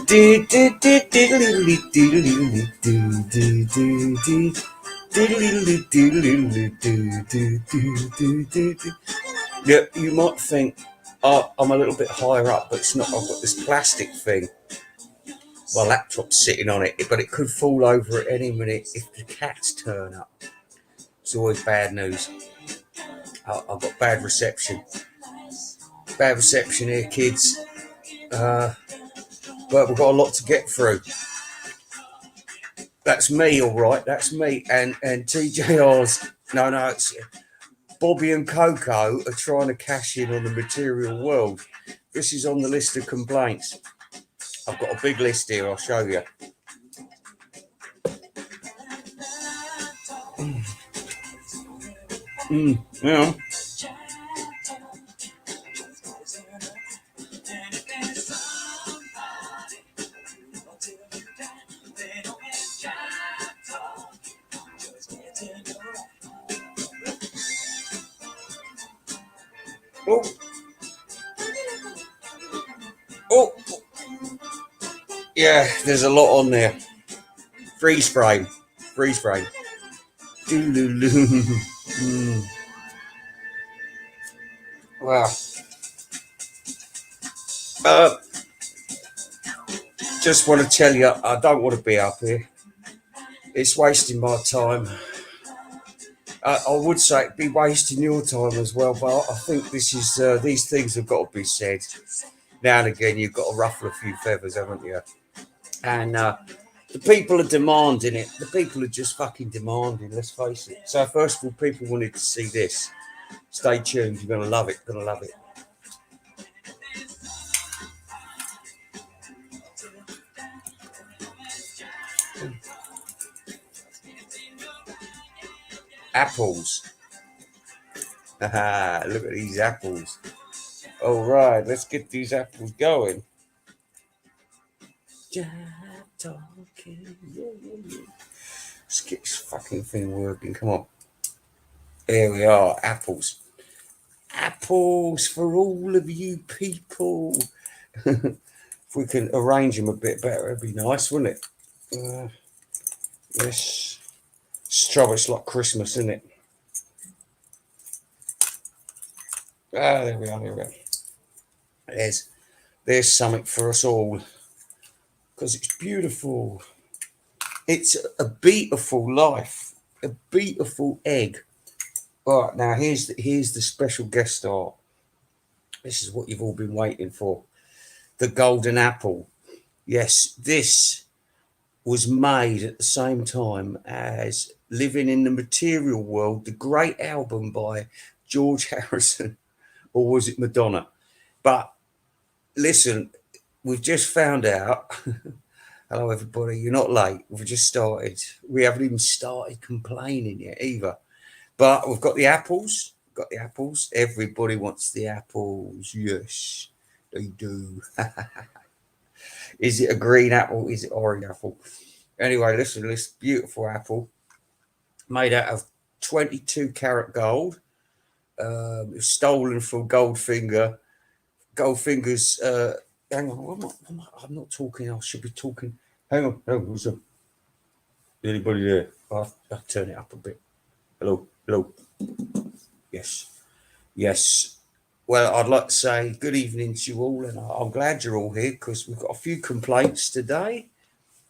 Yeah, you might think, oh, I'm a little bit higher up, but it's not. I've got this plastic thing. My laptop's sitting on it, but it could fall over at any minute if the cats turn up. It's always bad news. I've got bad reception. Bad reception here, kids. But we've got a lot to get through. That's me, all right. That's me. And TJR's. No, it's Bobby and Coco are trying to cash in on the material world. This is on the list of complaints. I've got a big list here. I'll show you. Yeah. Oh. Oh. Yeah, there's a lot on there. Freeze frame. Freeze frame. Wow. Just want to tell you, I don't want to be up here. It's wasting my time. I would say it'd be wasting your time as well, but I think this is these things have got to be said. Now and again, you've got to ruffle a few feathers, haven't you? And the people are demanding it. The people are just fucking demanding, let's face it. So first of all, people wanted to see this. Stay tuned, you're going to love it, going to love it. Apples. Look at these apples. All right, let's get these apples going. Let's get this fucking thing working. Come on. Here we are. Apples. Apples for all of you people. If we can arrange them a bit better, it'd be nice, wouldn't it? Yes. It's like Christmas, isn't it? There we are. There we go. There's something for us all. Because it's beautiful. It's a beautiful life. A beautiful egg. All right, now here's the special guest star. This is what you've all been waiting for. The golden apple. Yes, this was made at the same time as Living in the Material World, the great album by George Harrison, or was it Madonna? But listen, we've just found out. Hello, everybody. You're not late. We've just started. We haven't even started complaining yet either. But we've got the apples. Got the apples. Everybody wants the apples. Yes, they do. Is it a green apple? Is it orange apple? Anyway, listen to this beautiful apple made out of 22 karat gold. It was stolen from Goldfinger. Goldfinger's. Hang on, I'm not talking. I should be talking. Hang on. What's up? Anybody there? I'll turn it up a bit. Hello. Yes. Well, I'd like to say good evening to you all, and I'm glad you're all here because we've got a few complaints today.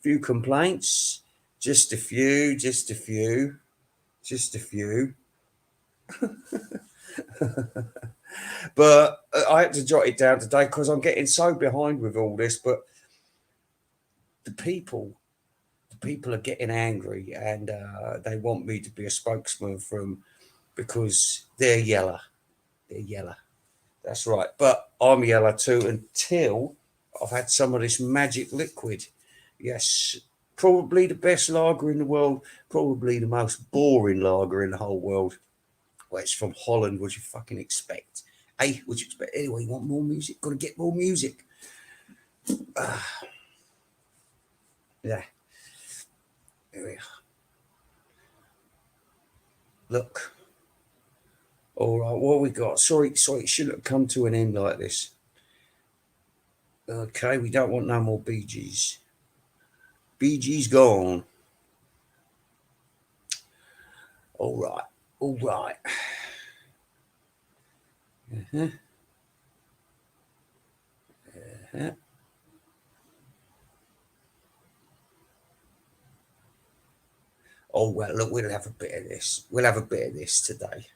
Few complaints, just a few. But I had to jot it down today because I'm getting so behind with all this. But the people are getting angry, and they want me to be a spokesman for them because they're yellow. They're yellow. That's right. But I'm yellow too until I've had some of this magic liquid. Yes, probably the best lager in the world, probably the most boring lager in the whole world. Well, it's from Holland. What do you fucking expect? Hey, what do you expect? Anyway, you want more music? Got to get more music. Yeah. Here we are. Look. All right, what we got? Sorry, it shouldn't have come to an end like this. Okay, we don't want no more Bee Gees. Bee Gees gone. All right. All right. Uh-huh. Uh-huh. Oh, well, look, we'll have a bit of this. We'll have a bit of this today.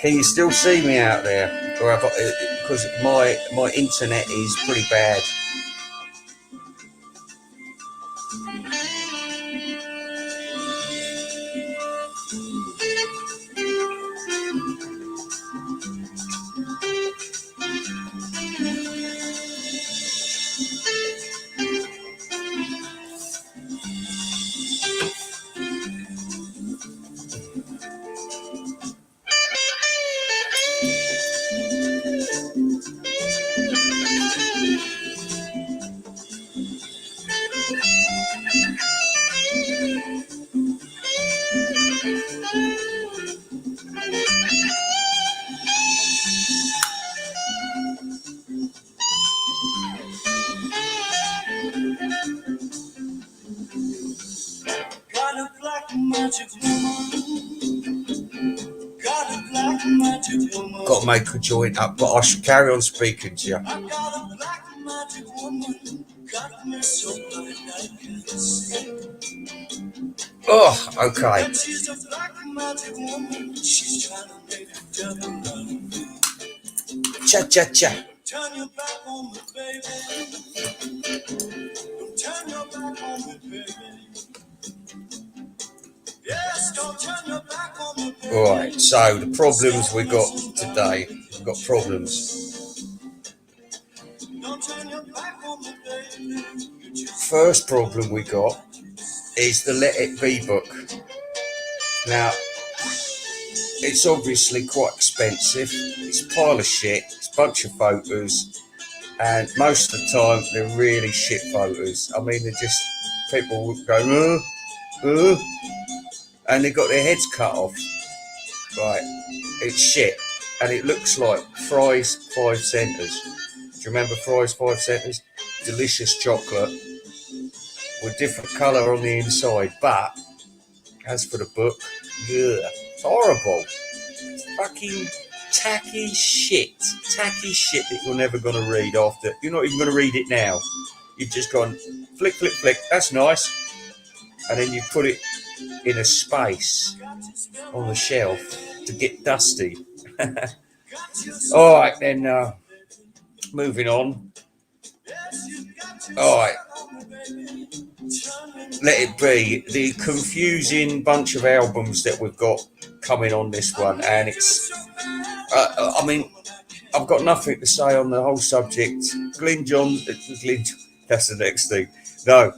Can you still see me out there? Or have I, because my internet is pretty bad. Got a black magic woman. Got a black magic woman. Got to make a joint up, but I should carry on speaking to you. I got a black magic woman. Got me so blind I can't see. Oh, okay. But she's a black magic woman. She's trying to make a devil out of me. Cha cha cha. Turn your back on me, baby. Don't turn your back on me, baby. Yes, don't turn your back on me, baby. Right, so the problems we got today. We've got problems. Don't turn your back on me, baby. First problem we got is the Let It Be book. Now, it's obviously quite expensive. It's a pile of shit. It's a bunch of photos. And most of the time, they're really shit photos. I mean, they're just people go, and they got their heads cut off. Right, it's shit. And it looks like Fry's 5 centres. Do you remember Fry's 5 centres? Delicious chocolate with different colour on the inside. But as for the book, it's horrible. It's fucking tacky shit that you're never going to read after. You're not even going to read it now. You've just gone flick, flick, flick. That's nice. And then you put it in a space on the shelf to get dusty. All right, then moving on. All right. Let It Be, the confusing bunch of albums that we've got coming on this one. And it's, I mean, I've got nothing to say on the whole subject. Glyn, that's the next thing. No,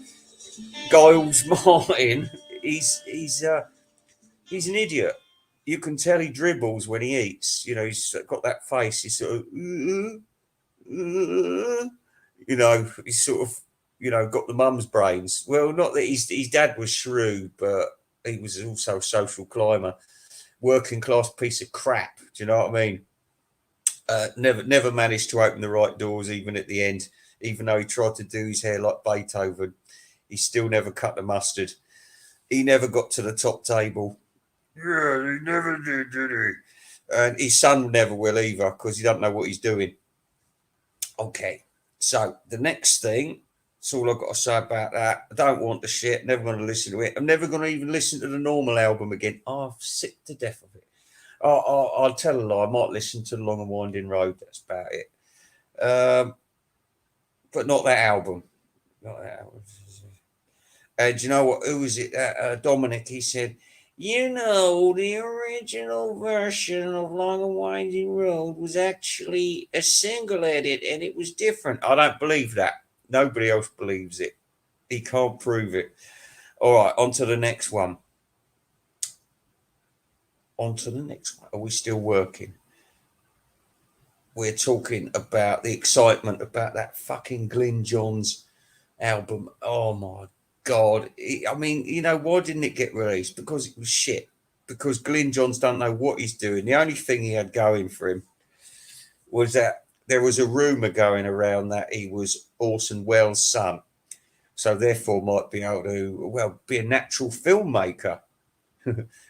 Giles Martin, he's an idiot. You can tell he dribbles when he eats. You know, he's got that face. He's sort of, you know, he's sort of, you know, got the mum's brains. Well, not that his dad was shrewd, but he was also a social climber, working class piece of crap. Do you know what I mean? Never managed to open the right doors, even at the end. Even though he tried to do his hair like Beethoven, he still never cut the mustard. He never got to the top table. Yeah, he never did he? And his son never will either, because he don't know what he's doing. Okay, so the next thing, that's all I've got to say about that. I don't want the shit, never going to listen to it. I'm never going to even listen to the normal album again. Oh, I'm sick to death of it. I'll tell a lie, I might listen to The Long and Winding Road, that's about it. But not that album. Not that album. And you know what? Who was it? Dominic. He said, "You know, the original version of Long and Winding Road was actually a single edit, and it was different." I don't believe that. Nobody else believes it. He can't prove it. All right, on to the next one. On to the next one. Are we still working? We're talking about the excitement about that fucking Glyn Johns album. Oh my God, I mean, why didn't it get released? Because it was shit. Because Glyn Johns don't know what he's doing. The only thing he had going for him was that there was a rumor going around that he was Orson Welles' son. So therefore might be able to, well, be a natural filmmaker.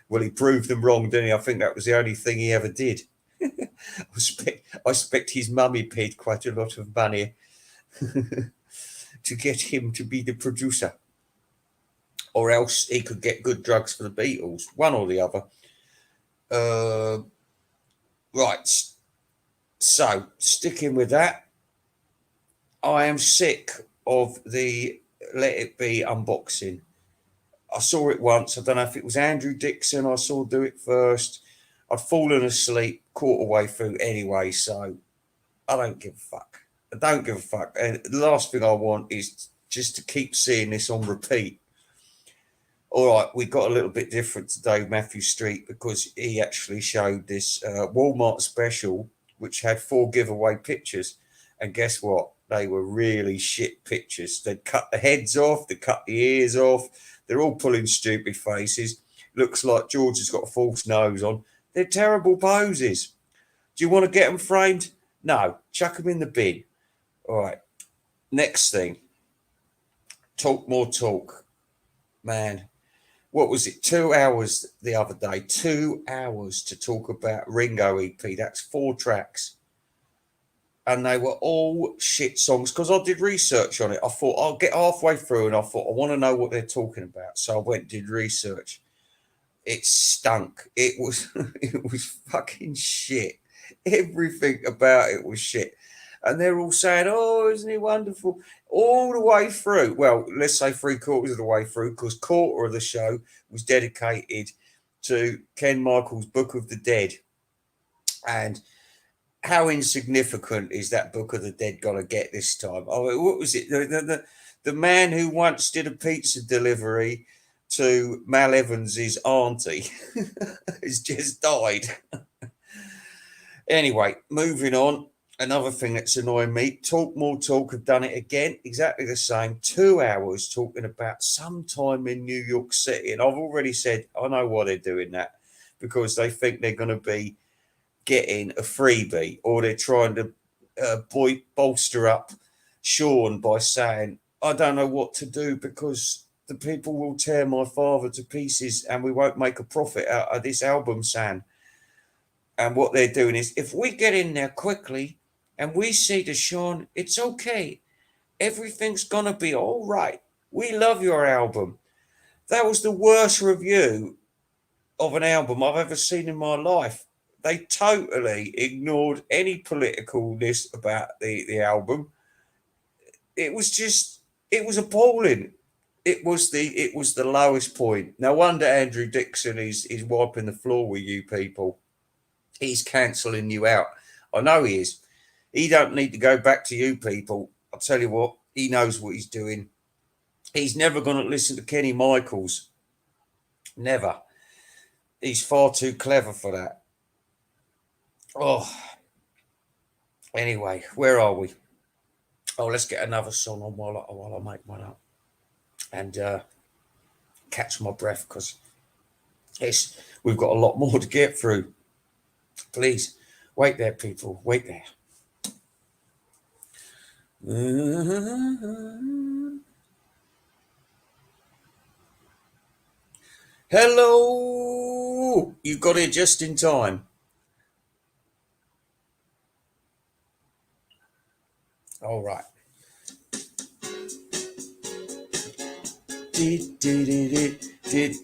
Well, he proved them wrong, didn't he? I think that was the only thing he ever did. I expect his mummy paid quite a lot of money to get him to be the producer. Or else he could get good drugs for the Beatles, one or the other. Right. So, sticking with that, I am sick of the Let It Be unboxing. I saw it once. I don't know if it was Andrew DIXON I saw do it first. I'd fallen asleep quarter way through anyway, so I don't give a fuck. I don't give a fuck. And the last thing I want is just to keep seeing this on repeat. All right, we got a little bit different today, Matthew Street, because he actually showed this Walmart special, which had 4 giveaway pictures. And guess what? They were really shit pictures. They'd cut the heads off, they cut the ears off. They're all pulling stupid faces. Looks like George has got a false nose on. They're terrible poses. Do you want to get them framed? No, chuck them in the bin. All right, next thing. Talk more talk. Man, what was it? 2 hours the other day. 2 hours to talk about Ringo EP. That's 4 tracks. And they were all shit songs because I did research on it. I thought I'll get halfway through and I thought I want to know what they're talking about. So I went and did research. It stunk. It was it was fucking shit. Everything about it was shit. And they're all saying, "Oh, isn't he wonderful?" All the way through. Well, let's say 3/4 of the way through, because quarter of the show was dedicated to Ken Michael's Book of the Dead. And how insignificant is that Book of the Dead going to get this time? Oh, what was it? The man who once did a pizza delivery to Mal Evans's auntie has just died. Anyway, moving on. Another thing that's annoying me, Talk More Talk have done it again, exactly the same. 2 hours talking about sometime in New York City. And I've already said, I know why they're doing that, because they think they're going to be getting a freebie, or they're trying to bolster up Sean by saying, I don't know what to do because the people will tear my father to pieces and we won't make a profit out of this album, Sam. And what they're doing is, if we get in there quickly and we say to Sean, it's okay, everything's going to be all right. We love your album. That was the worst review of an album I've ever seen in my life. They totally ignored any politicalness about the album. It was appalling. It was the lowest point. No wonder Andrew DIXON is wiping the floor with you people. He's cancelling you out. I know he is. He don't need to go back to you people. I'll tell you what, he knows what he's doing. He's never going to listen to Kenny Michaels. Never. He's far too clever for that. Oh, anyway, where are we? Oh, let's get another song on while I make one up and catch my breath, because we've got a lot more to get through. Please, wait there, people. Wait there. Hello! You got here just in time. All right.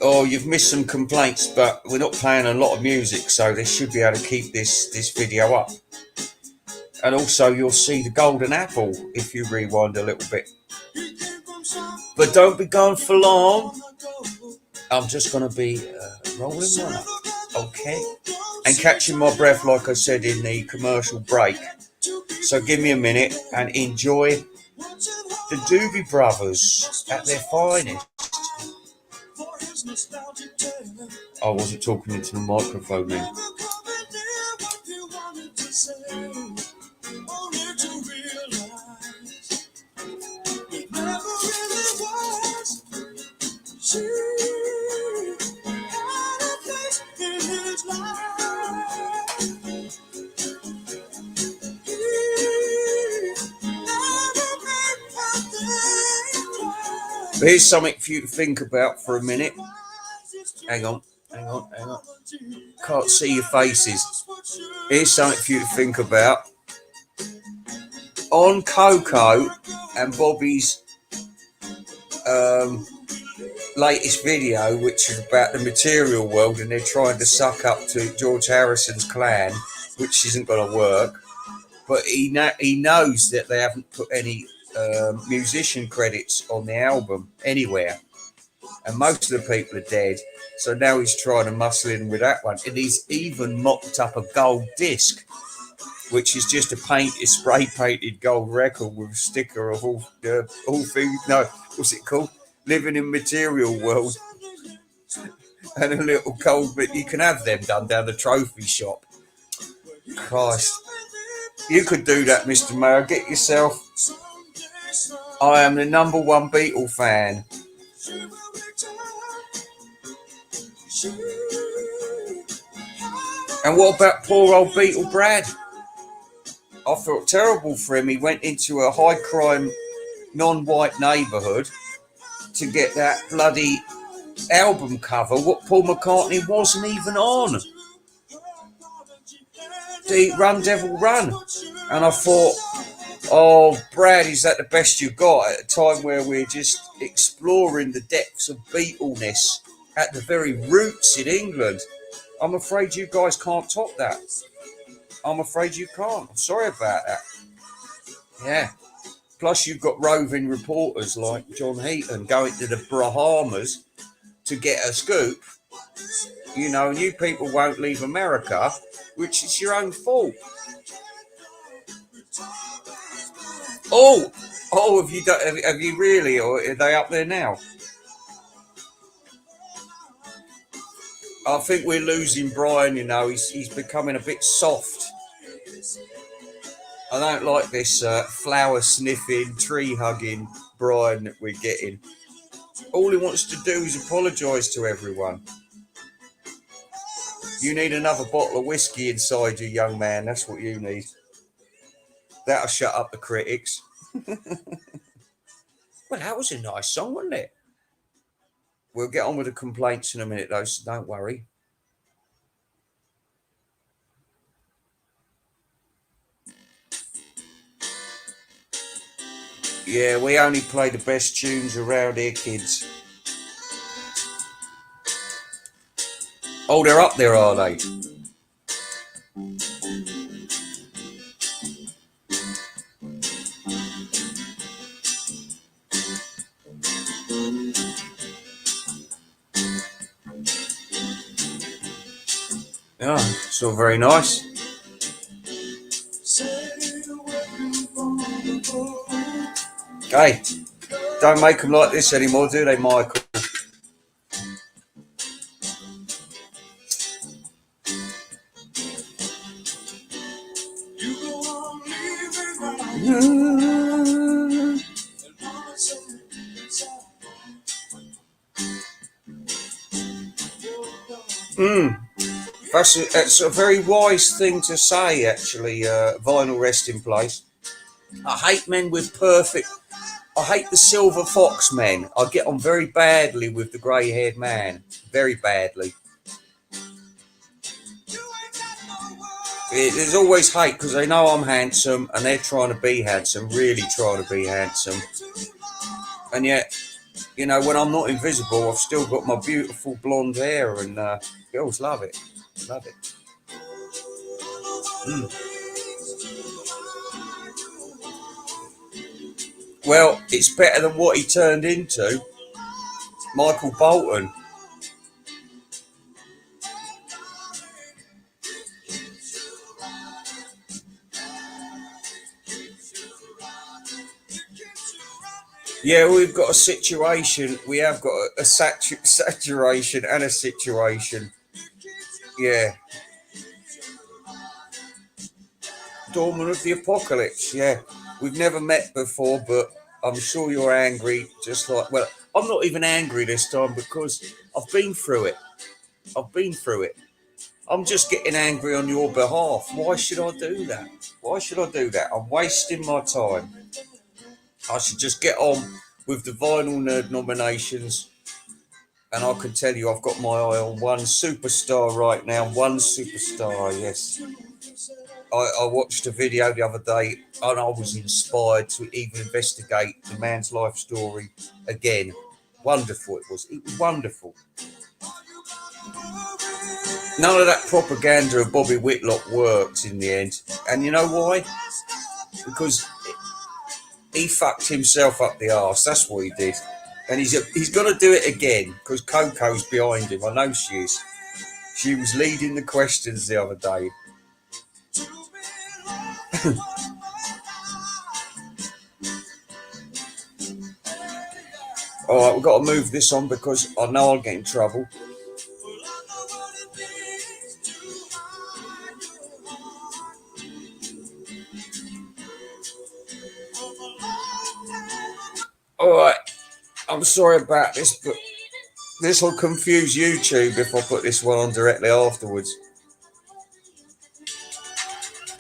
Oh, you've missed some complaints, but we're not playing a lot of music, so they should be able to keep this video up. And also, you'll see the golden apple if you rewind a little bit. But don't be gone for long. I'm just going to be rolling one up, okay? And catching my breath, like I said in the commercial break. So give me a minute and enjoy the Doobie Brothers at their finest. I wasn't talking into the microphone then. in his life. He never made perfect. Here's something for you to think about for a minute. Hang on. Can't see your faces. Here's something for you to think about. On Coco and Bobby's latest video, which is about the material world, and they're trying to suck up to George Harrison's clan, which isn't going to work. But he knows that they haven't put any musician credits on the album anywhere, and most of the people are dead. So now he's trying to muscle in with that one, and he's even mocked up a gold disc, which is just a spray painted gold record with a sticker of all things. No, what's it called? Living in Material World, and a little gold bit. You can have them done down the trophy shop. Christ, you could do that, Mr. Mayor. Get yourself. I am the #1 Beatle fan. And what about poor old Beatle Brad? I felt terrible for him. He went into a high crime, non-white neighbourhood to get that bloody album cover, what Paul McCartney wasn't even on. The Run Devil Run. And I thought, oh, Brad, is that the best you got at a time where we're just exploring the depths of Beatleness at the very roots in England? I'm afraid you guys can't top that. I'm afraid you can't. I'm sorry about that. Yeah. Plus, you've got roving reporters like John Heaton going to the Bahamas to get a scoop. You know, and you people won't leave America, which is your own fault. Oh, have you really? Or are they up there now? I think we're losing Brian, you know. He's becoming a bit soft. I don't like this flower sniffing, tree hugging Brian that we're getting. All he wants to do is apologise to everyone. You need another bottle of whiskey inside you, young man. That's what you need. That'll shut up the critics. Well, that was a nice song, wasn't it? We'll get on with the complaints in a minute, though, so don't worry. Yeah, we only play the best tunes around here, kids. Oh, they're up there, are they? Yeah, it's all very nice. Hey, don't make them like this anymore, do they, Michael? That's a very wise thing to say, actually, vinyl rest in place. I hate men with perfect... I hate the silver fox men. I get on very badly with the grey-haired man. Very badly. There's always hate because they know I'm handsome and they're trying to be handsome, really trying to be handsome. And yet, you know, when I'm not invisible, I've still got my beautiful blonde hair, and girls love it. Love it. Well, it's better than what he turned into. Michael Bolton. Yeah, we've got a situation. We have got a saturation and a situation. Yeah. Dawn of the Apocalypse. Yeah. We've never met before, but I'm sure you're angry. Just like, well, I'm not even angry this time because I've been through it. I'm just getting angry on your behalf. Why should I do that? Why should I do that? I'm wasting my time. I should just get on with the Vinyl Nerd nominations. And I can tell you, I've got my eye on one superstar right now. One superstar, yes. I watched a video the other day and I was inspired to even investigate the man's life story again. Wonderful it was. It was wonderful. None of that propaganda of Bobby Whitlock worked in the end. And you know why? Because he fucked himself up the arse. That's what he did. And he's got to do it again because COCO'S behind him. I know she is. She was leading the questions the other day. All right, we've got to move this on because I know I'll get in trouble. All right, I'm sorry about this, but this will confuse YouTube if I put this one on directly afterwards.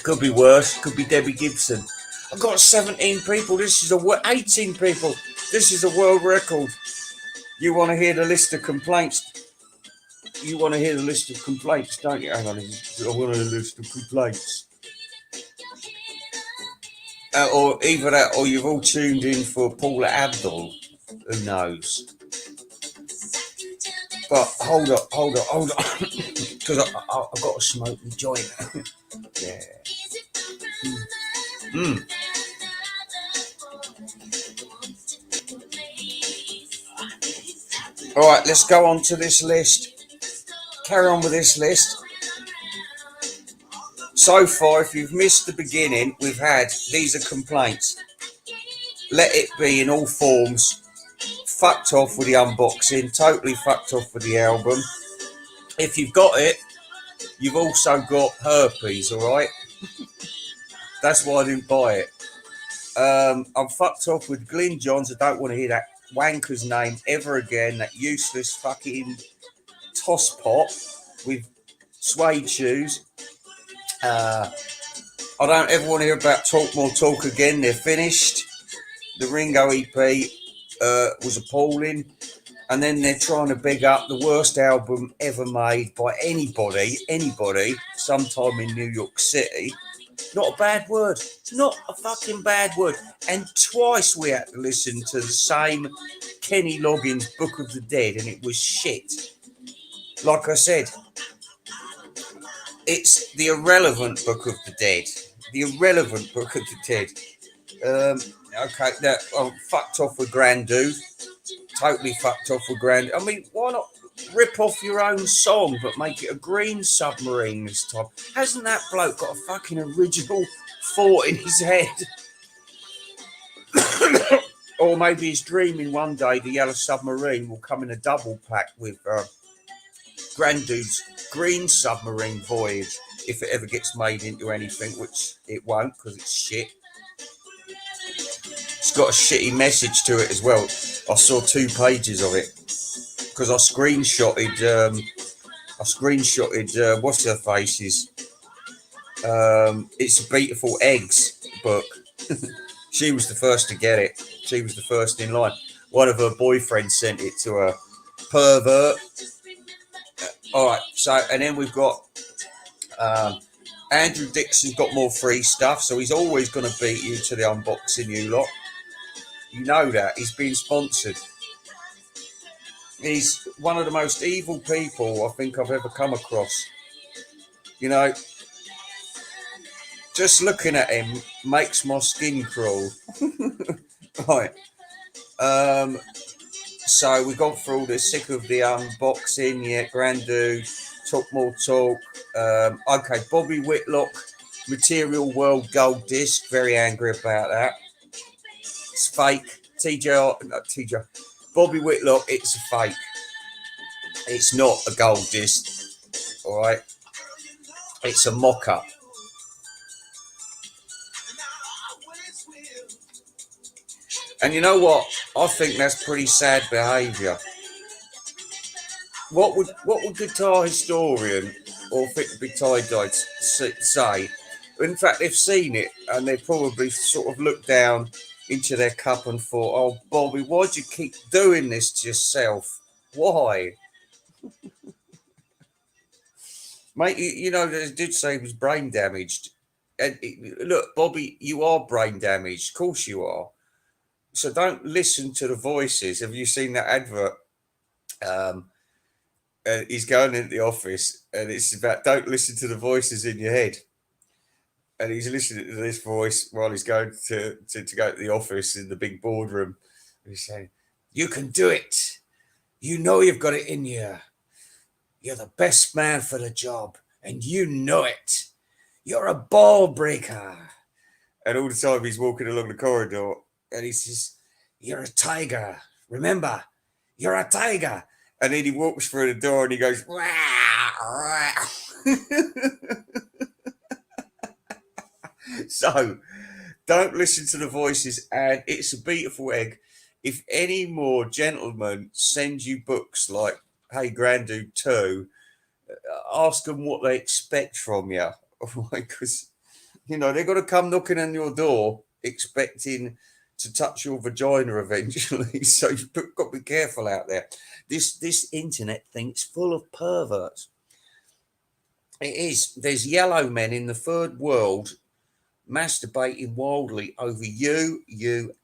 Could be worse. Could be Debbie Gibson. I've got 17 people. This is 18 people. This is a world record. You want to hear the list of complaints? You want to hear the list of complaints, don't you? Hang on, I want a list of complaints. Or either that, or you've all tuned in for Paula Abdul. Who knows? But hold on, because I've got to smoke the joint. Yeah. All right, let's go on to this list. Carry on with this list. So far, if you've missed the beginning, we've had these are complaints. Let It Be in all forms. Fucked off with the unboxing. Totally fucked off with the album. If you've got it, you've also got herpes, all right? That's why I didn't buy it. I'm fucked off with Glyn Johns. I don't want to hear that wanker's name ever again. That useless fucking tosspot with suede shoes. I don't ever want to hear about Talk More Talk again. They're finished. The Ringo EP was appalling. And then they're trying to big up the worst album ever made by anybody, sometime in New York City. Not a bad word. Not a fucking bad word. And twice we had to listen to the same Kenny Loggins Book of the Dead, and it was shit. Like I said, it's the irrelevant Book of the Dead. The irrelevant Book of the Dead. Okay, that I'm fucked off with Grand Dude. Totally fucked off with Grand. I mean, why not rip off your own song but make it a green submarine this time? Hasn't that bloke got a fucking original thought in his head? Or maybe he's dreaming one day the Yellow Submarine will come in a double pack with Grand Dude's Green Submarine Voyage, if it ever gets made into anything, which it won't because it's shit. It's got a shitty message to it as well. I saw 2 pages of it because I screenshotted what's her face's. It's a Beautiful Eggs book. She was the first to get it. She was the first in line. One of her boyfriends sent it to her. Pervert. All right. So, and then we've got Andrew DIXON's got more free stuff, so he's always going to beat you to the unboxing, you lot. You know that. He's been sponsored. He's one of the most evil people I think I've ever come across. You know, just looking at him makes my skin crawl. Right. So we got through all this, sick of the unboxing, yeah, Grand Dude, Talk More Talk. Okay, Bobby Whitlock, Material World Gold Disc, very angry about that. It's fake. Bobby Whitlock, it's a fake. It's not a gold disc, all right? It's a mock-up. And you know what? I think that's pretty sad behaviour. What would Guitar Historian or fit to be tie-dyed say. In fact, they've seen it and they probably sort of looked down into their cup and thought, "Oh, Bobby, why'd you keep doing this to yourself? Why?" Mate, you know, they did say he was brain damaged. And look, Bobby, you are brain damaged. Of course you are. So don't listen to the voices. Have you seen that advert? Um, he's going into the office and it's about don't listen to the voices in your head. And he's listening to this voice while he's going to go to the office in the big boardroom. And he's saying, "You can do it. You know you've got it in you. You're the best man for the job. And you know it. You're a ball breaker." And all the time he's walking along the corridor and he says, "You're a tiger. Remember, you're a tiger." And then he walks through the door and he goes, "Wah, wah." So don't listen to the voices. And it's a beautiful egg. If any more gentlemen send you books like Hey Granddude 2, ask them what they expect from you. Because, you know, they're going to come knocking on your door expecting to touch your vagina eventually. So you've got to be careful out there. This internet thing's full of perverts. It is. There's yellow men in the third world masturbating wildly over you,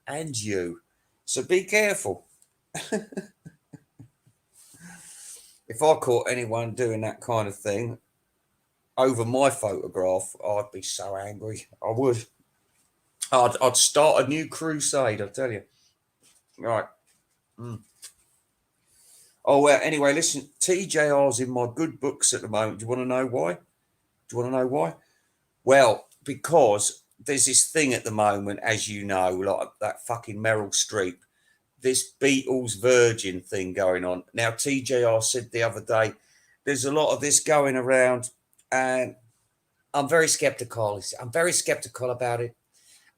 and you. So be careful. If I caught anyone doing that kind of thing over my photograph, I'd be so angry. I would. I'd start a new crusade, I tell you. Right. Mm. Oh, well, anyway, listen, TJR's in my good books at the moment. Do you want to know why? Well, because there's this thing at the moment, as you know, like that fucking Meryl Streep, this Beatles Virgin thing going on. Now, TJR said the other day, there's a lot of this going around, and I'm very skeptical. I'm very skeptical about it.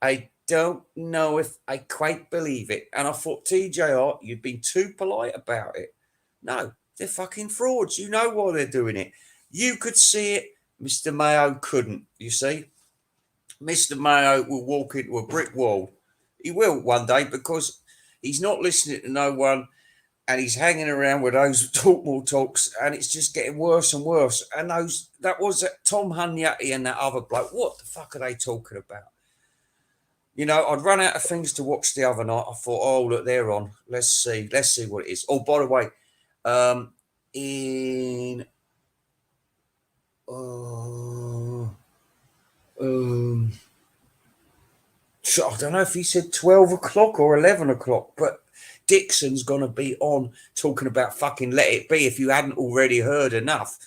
I don't know if I quite believe it. And I thought, TJR, you've been too polite about it. No, they're fucking frauds. You know why they're doing it. You could see it. Mr. Mayo couldn't, you see. Mr. Mayo will walk into a brick wall. He will one day because he's not listening to no one and he's hanging around with those talk more talks and it's just getting worse and worse. And that was Tom Hunyati and that other bloke. What the fuck are they talking about? You know, I'd run out of things to watch the other night. I thought, oh, look, they're on. Let's see what it is. Oh, by the way, in so I don't know if he said 12 o'clock or 11 o'clock, but DIXON's going to be on talking about fucking Let It Be if you hadn't already heard enough.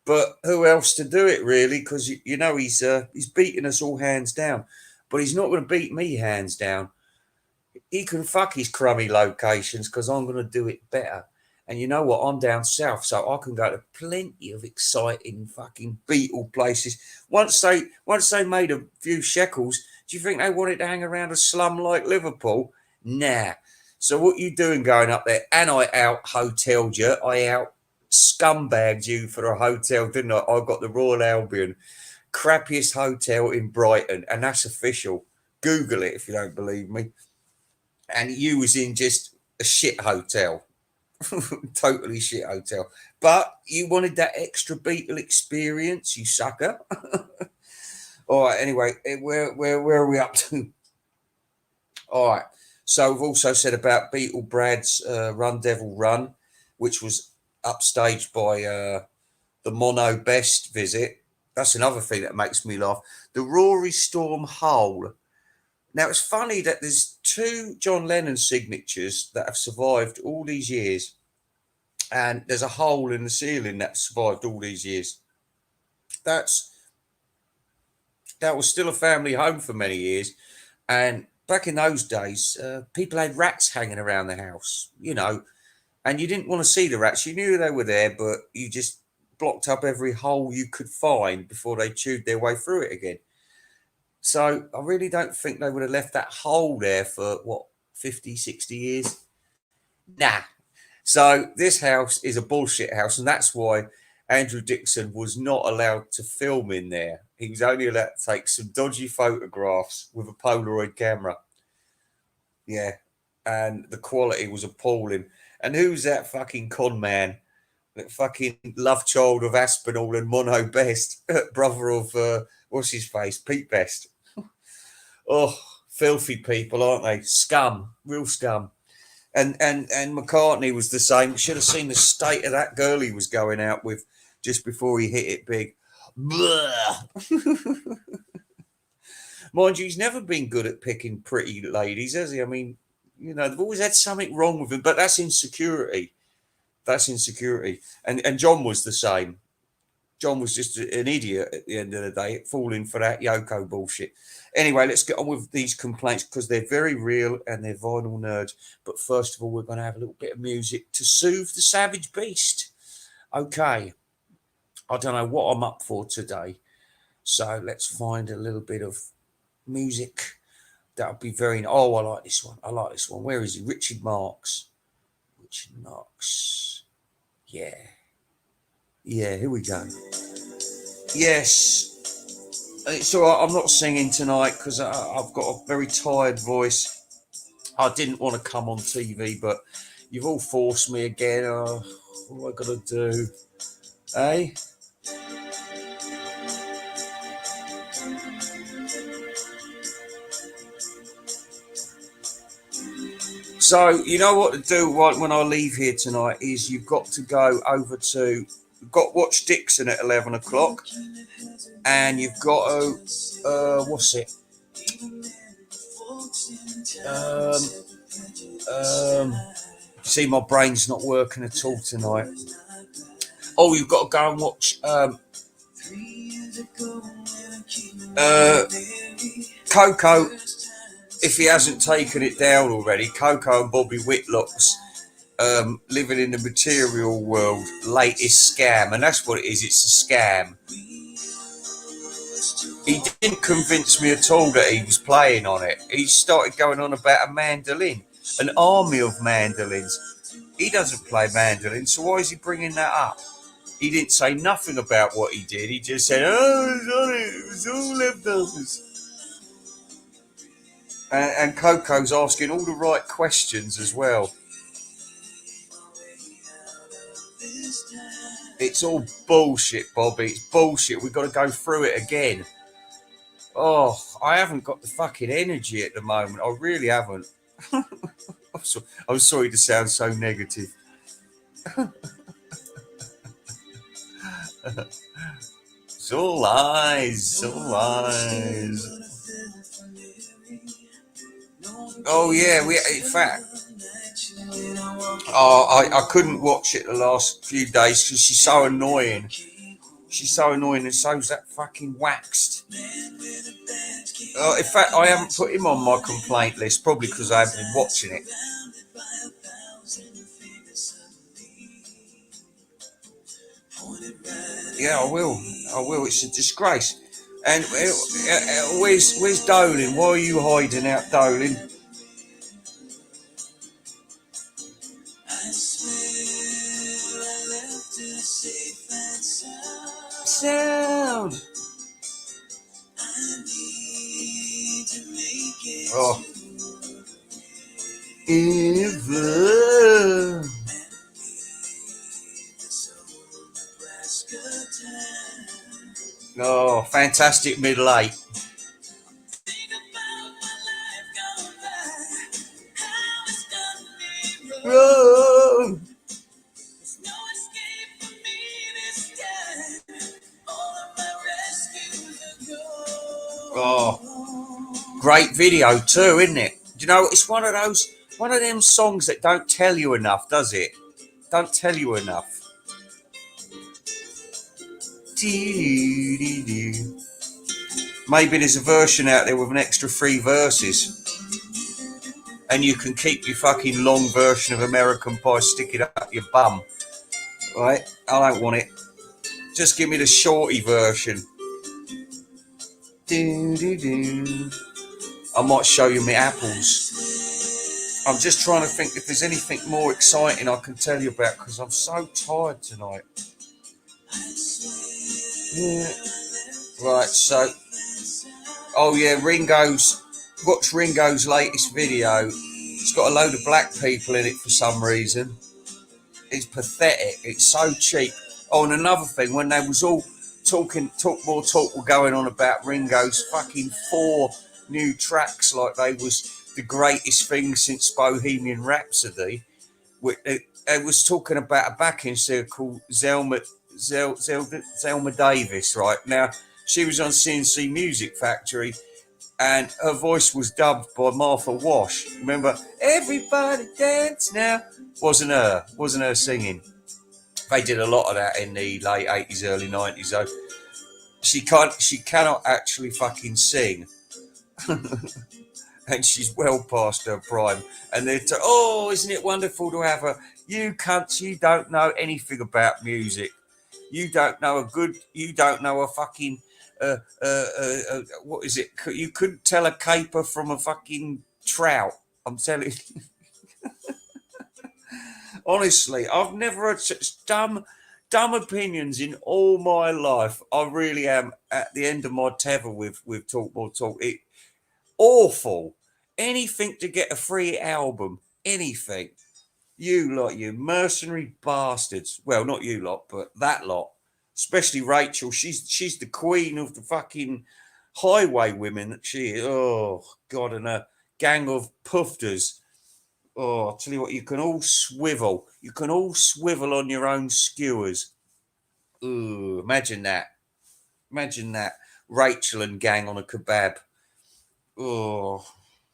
But who else to do it, really? Because, you know, he's beating us all hands down. But he's not going to beat me hands down. He can fuck his crummy locations because I'm going to do it better. And you know what? I'm down south, so I can go to plenty of exciting fucking Beatle places. Once they made a few shekels, do you think they wanted to hang around a slum like Liverpool? Nah. So what you doing going up there? And I out hoteled you. I out scumbagged you for a hotel, didn't I? I got the Royal Albion, crappiest hotel in Brighton, and that's official. Google it if you don't believe me. And you was in just a shit hotel. Totally shit hotel. But you wanted that extra Beatle experience, you sucker. All right, anyway, where are we up to? All right. So we've also said about Beatle Brad's Run Devil Run, which was upstaged by the Mono Best visit. That's another thing that makes me laugh. The Rory Storm Hole. Now, it's funny that there's two John Lennon signatures that have survived all these years. And there's a hole in the ceiling that survived all these years. That was still a family home for many years. And back in those days, people had rats hanging around the house, you know, and you didn't want to see the rats. You knew they were there, but you just blocked up every hole you could find before they chewed their way through it again. So I really don't think they would have left that hole there for, 50, 60 years? Nah. So this house is a bullshit house, and that's why Andrew DIXON was not allowed to film in there. He was only allowed to take some dodgy photographs with a Polaroid camera. Yeah, and the quality was appalling. And who's that fucking con man? That fucking love child of Aspinall and Mono Best, brother of what's his face, Pete Best. Oh, filthy people, aren't they? Scum, real scum. And McCartney was the same. Should have seen the state of that girl he was going out with just before he hit it big. Mind you, he's never been good at picking pretty ladies, has he? I mean, you know, they've always had something wrong with him, but that's insecurity. That's insecurity. And John was the same. John was just an idiot at the end of the day, falling for that Yoko bullshit. Anyway, let's get on with these complaints because they're very real and they're vinyl nerds. But first of all, we're going to have a little bit of music to soothe the savage beast. Okay. I don't know what I'm up for today. So let's find a little bit of music. That would be very... Oh, I like this one. I like this one. Where is he? Richard Marx. Richard Marx. Yeah. Yeah, here we go. Yes. It's all right. I'm not singing tonight because I've got a very tired voice. I didn't want to come on TV, but you've all forced me again. What am I going to do? Eh? So, you know what to do when I leave here tonight is you've got to go over to... You've got to watch DIXON at 11 o'clock. And you've got to... what's it? See, my brain's not working at all tonight. Oh, you've got to go and watch... Coco... If he hasn't taken it down already, Coco and Bobby Whitlock's Living in the Material World latest scam, and that's what it is. It's a scam. He didn't convince me at all that he was playing on it. He started going on about a mandolin, an army of mandolins. He doesn't play mandolin, so why is he bringing that up? He didn't say nothing about what he did. He just said, "Oh, it was all leftovers." And Coco's asking all the right questions as well. It's all bullshit, Bobby. It's bullshit. We've got to go through it again. Oh, I haven't got the fucking energy at the moment. I really haven't. I'm sorry to sound so negative. It's all lies. It's all lies. Oh yeah, in fact, I couldn't watch it the last few days because she's so annoying. She's so annoying, and so's that fucking Waxed. In fact, I haven't put him on my complaint list, probably because I haven't been watching it. Yeah, I will. It's a disgrace. And where's Dolan? Why are you hiding out, Dolan? Sound. Oh. Ever. Oh, fantastic middle eight. Oh. Oh, great video too, isn't it? Do you know, it's one of them songs that don't tell you enough, does it? Don't tell you enough. Maybe there's a version out there with an extra 3 verses, and you can keep your fucking long version of American Pie, stick it up your bum. Right? I don't want it. Just give me the shorty version. I might show you my apples. I'm just trying to think if there's anything more exciting I can tell you about because I'm so tired tonight. Yeah. Right, so, oh yeah, watch Ringo's latest video. It's got a load of black people in it for some reason. It's pathetic. It's so cheap. Oh, and another thing, when they was all talk were going on about Ringo's fucking 4 new tracks, like they was the greatest thing since Bohemian Rhapsody. They was talking about a backing singer called Zelma Davis. Right now, she was on CNC Music Factory, and her voice was dubbed by Martha Wash. Remember, everybody dance now. Wasn't her singing. They did a lot of that in the late 80s, early 90s. Though she cannot actually fucking sing, and she's well past her prime. And they're oh, isn't it wonderful to have her? You cunts, you don't know anything about music. You don't know a fucking what is it? You couldn't tell a caper from a fucking trout. I'm telling you. Honestly, I've never had such dumb opinions in all my life. I really am at the end of my tether with Talk More Talk. It awful. Anything to get a free album. Anything. You lot, you mercenary bastards. Well, not you lot, but that lot. Especially Rachel. She's the queen of the fucking highway women that she is. Oh God, and a gang of pufters. Oh, I'll tell you what, you can all swivel. You can all swivel on your own skewers. Ooh, imagine that. Imagine that. Rachel and gang on a kebab. Oh,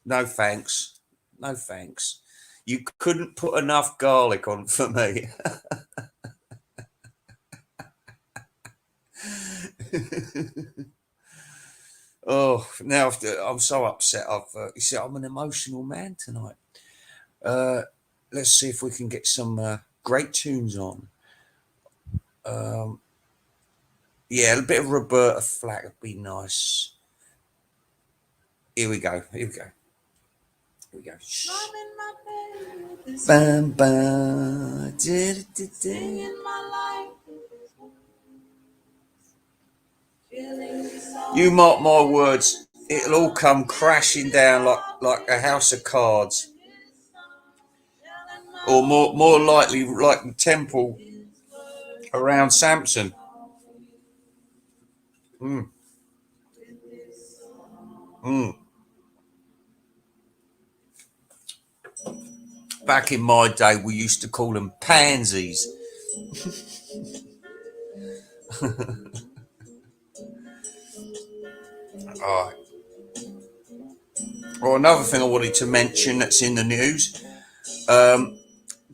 no thanks. No thanks. You couldn't put enough garlic on for me. Oh, now I'm so upset. You see, I'm an emotional man tonight. Let's see if we can get some great tunes on. Yeah, a bit of Roberta Flack would be nice. Here we go. Here we go. Here we go. Shh. Bam, bam. You mark my words, it'll all come crashing down like a house of cards. Or more likely like the temple around Samson. Mm, mm. Back in my day, we used to call them pansies. Oh. Well, another thing I wanted to mention that's in the news.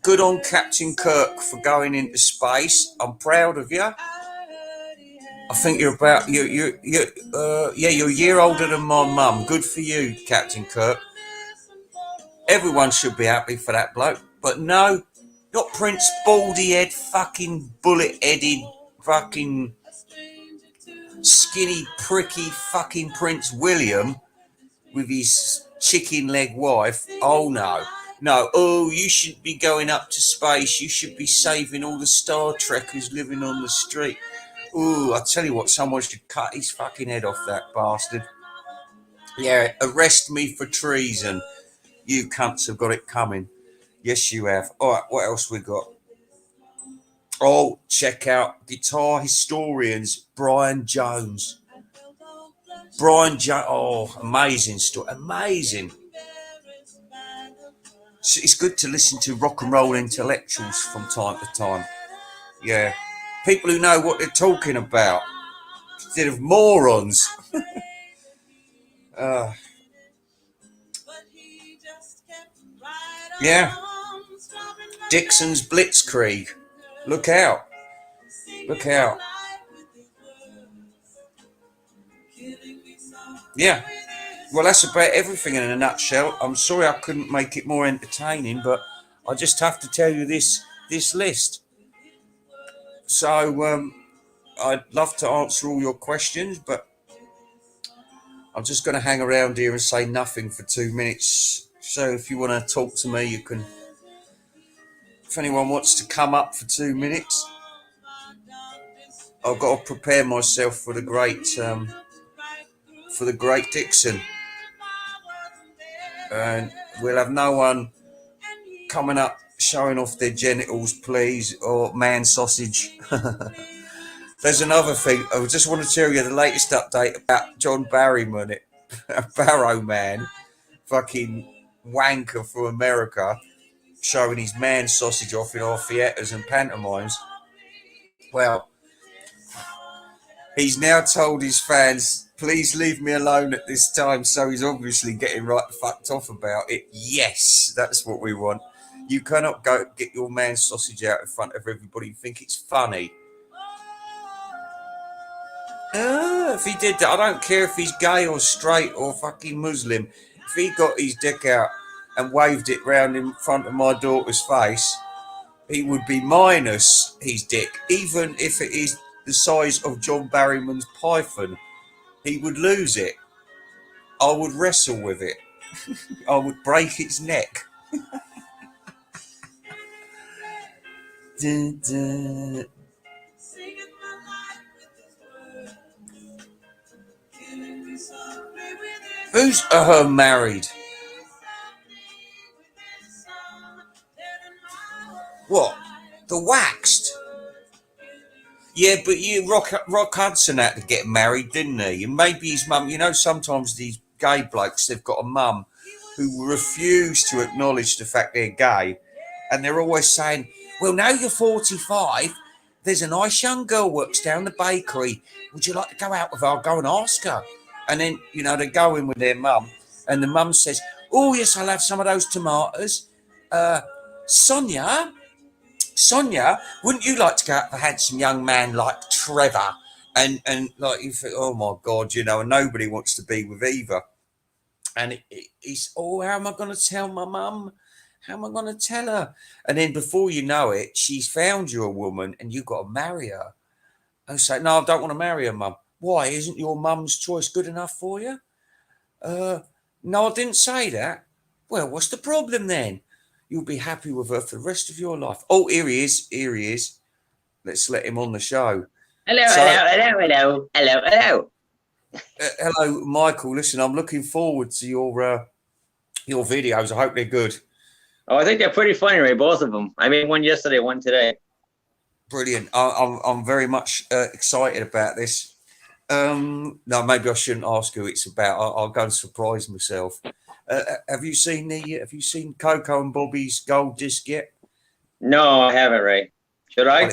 Good on Captain Kirk for going into space. I'm proud of you. I think you're about you're a year older than my mum. Good for you, Captain Kirk. Everyone should be happy for that bloke, but no, not Prince Baldy Head, fucking bullet headed, fucking skinny, pricky, fucking Prince William with his chicken leg wife. Oh no. No, oh, you shouldn't be going up to space. You should be saving all the Star Trekkers living on the street. Ooh, I tell you what, someone should cut his fucking head off, that bastard. Yeah, arrest me for treason. You cunts have got it coming. Yes, you have. All right, what else we got? Oh, check out Guitar Historians, Brian Jones. Brian Jones, oh, amazing story. Amazing. It's good to listen to rock and roll intellectuals from time to time. Yeah. People who know what they're talking about instead of morons. Yeah. DIXON's Blitzkrieg. Look out. Look out. Yeah. Well, that's about everything in a nutshell. I'm sorry I couldn't make it more entertaining, but I just have to tell you this list. So I'd love to answer all your questions, but I'm just going to hang around here and say nothing for 2 minutes. So if you want to talk to me, you can. If anyone wants to come up for 2 minutes, I've got to prepare myself for the great DIXON, and we'll have no one coming up showing off their genitals, please, or man sausage. There's another thing. I just want to tell you the latest update about John Barrowman, Barrow Man, fucking wanker from America, showing his man sausage off in our theatres and pantomimes. Well, he's now told his fans, please leave me alone at this time. So he's obviously getting right fucked off about it. Yes, that's what we want. You cannot go get your man sausage out in front of everybody and think it's funny. If he did that, I don't care if he's gay or straight or fucking Muslim. If he got his dick out and waved it round in front of my daughter's face, he would be minus his dick, even if it is the size of John Barrowman's python. He would lose it. I would wrestle with it. I would break its neck. Dun, dun. Who's her married? What? The Waxed? Yeah, but Rock Hudson had to get married, didn't he? And maybe his mum, you know, sometimes these gay blokes, they've got a mum who refuse to acknowledge the fact they're gay. And they're always saying, well, now you're 45, there's a nice young girl works down the bakery. Would you like to go out with her? I'll go and ask her. And then, you know, they go in with their mum. And the mum says, oh, yes, I'll have some of those tomatoes. Sonia, wouldn't you like to go out with a handsome young man like Trevor? And like you think, oh my God, you know, and nobody wants to be with either. And it's, oh, how am I going to tell my mum? How am I going to tell her? And then before you know it, she's found you a woman and you've got to marry her. And say, no, I don't want to marry her, mum. Why? Isn't your mum's choice good enough for you? No, I didn't say that. Well, what's the problem then? You'll be happy with her for the rest of your life. Oh, here he is. Let's let him on the show. Hello. Hello, Michael. Listen, I'm looking forward to your videos. I hope they're good. Oh, I think they're pretty funny, Ray, both of them. I made one yesterday, one today. Brilliant. I'm very much excited about this. No, maybe I shouldn't ask who it's about. I'll go and surprise myself. Have you seen Coco and Bobby's gold disc yet? No, I haven't, Ray. Should I?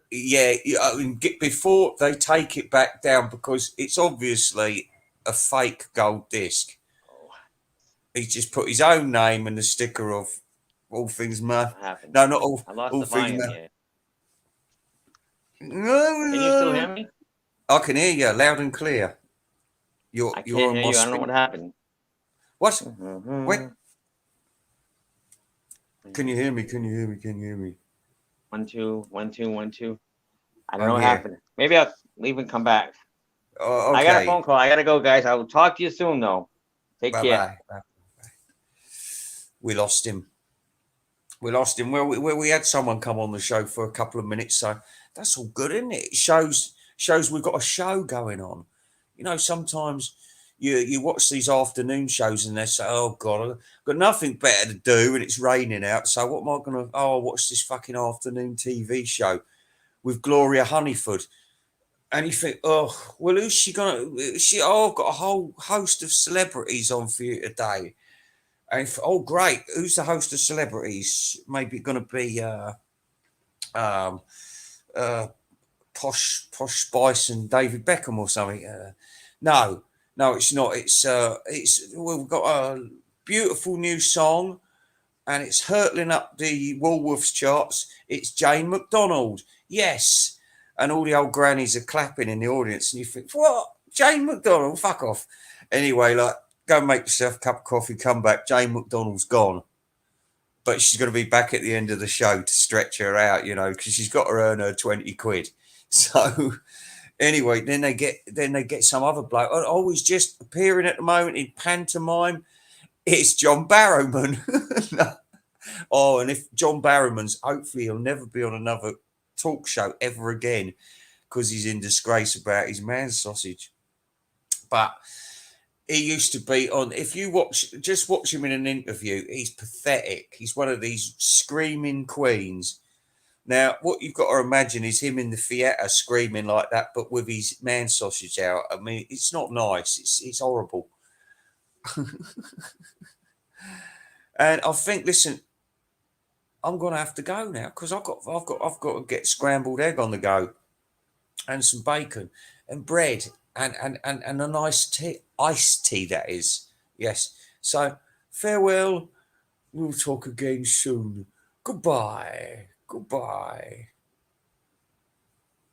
Well, before they take it back down, because it's obviously a fake gold disc. He's just put his own name and the sticker of All Things Math. No, not all. I lost all the volume things here. Can you still hear me? I can hear you loud and clear. I can't hear you. I don't know what happened. What? Wait. Can you hear me? Can you hear me? 1 2 1 2 1 2. I don't know what happened. Maybe I'll leave and come back. Okay. I got a phone call. I gotta go, guys. I will talk to you soon, though. Take care. Bye. We lost him. Well, we had someone come on the show for a couple of minutes, so that's all good, isn't it? It shows we've got a show going on. You know, sometimes you watch these afternoon shows and they say, oh God, I've got nothing better to do and it's raining out, so what am I going to, I'll watch this fucking afternoon TV show with Gloria Honeyford. And you think, oh, well, who's she going to, I've got a whole host of celebrities on for you today. And oh, great, who's the host of celebrities? Maybe going to be Posh Spice and David Beckham or something. No, it's not. It's we've got a beautiful new song, and it's hurtling up the Woolworths charts. It's Jane McDonald, yes, and all the old grannies are clapping in the audience, and you think, what? Jane McDonald? Fuck off. Anyway, like, go and make yourself a cup of coffee. Come back. Jane McDonald's gone. But she's going to be back at the end of the show to stretch her out, you know, because she's got to earn her 20 quid. So anyway, then they get some other bloke. Oh, he's just appearing at the moment in pantomime. It's John Barrowman. And if John Barrowman's, hopefully he'll never be on another talk show ever again, because he's in disgrace about his man sausage. But he used to be on. If you watch him in an interview, he's pathetic. He's one of these screaming queens. Now, what you've got to imagine is him in the theatre screaming like that, but with his man sausage out. I mean, it's not nice. It's horrible. And I think, listen, I'm gonna have to go now because I've got to get scrambled egg on the go, and some bacon and bread and a nice iced tea that is. Yes. So farewell. We'll talk again soon. Goodbye. Goodbye.